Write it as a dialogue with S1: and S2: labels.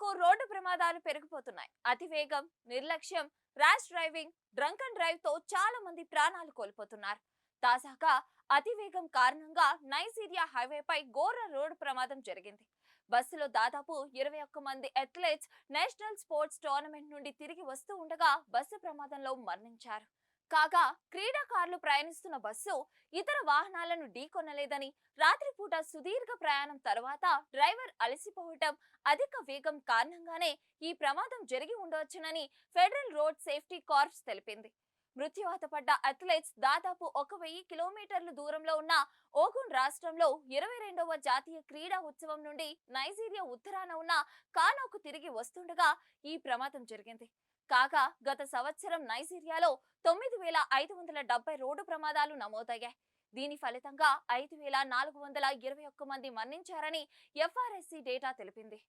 S1: రోజుకు రోడ్డు ప్రమాదాలు పెరిగిపోతున్నాయి. అతివేగం, నిర్లక్ష్యం, rash driving, drunk and drive తో చాలా మంది ప్రాణాలు కోల్పోతున్నారు. తాజాగా అతివేగం కారణంగా నైజీరియా హైవేపై ఘోర రోడ్డు ప్రమాదం జరిగింది. బస్సులో దాదాపు 21 మంది అథ్లెట్స్ నేషనల్ స్పోర్ట్స్ టోర్నమెంట్ నుండి తిరిగి వస్తూ ఉండగా బస్సు ప్రమాదంలో మరణించారు. కాగా క్రీడాకారులు ప్రయాణిస్తున్న బస్సు ఇతర వాహనాలను ఢీకొనలేదని, రాత్రిపూట సుదీర్ఘ ప్రయాణం తర్వాత డ్రైవర్ అలసిపోవటం, అధిక వేగం కారణంగానే ఈ ప్రమాదం జరిగి ఉండవచ్చునని ఫెడరల్ రోడ్ సేఫ్టీ కార్ప్స్ తెలిపింది. మృత్యువాత పడ్డ అథ్లెట్స్ దాదాపు 1000 కిలోమీటర్ల దూరంలో ఉన్న ఓగున్ రాష్ట్రంలో 22వ జాతీయ క్రీడా ఉత్సవం నుండి నైజీరియా ఉత్తరాన ఉన్న కానోకు తిరిగి వస్తుండగా ఈ ప్రమాదం జరిగింది. కాగా గత సంవత్సరం నైజీరియాలో 9570 రోడ్డు ప్రమాదాలు నమోదయ్యాయి. దీని ఫలితంగా 5421 మంది మరణించారని ఎఫ్ఆర్ఎస్సి డేటా తెలిపింది.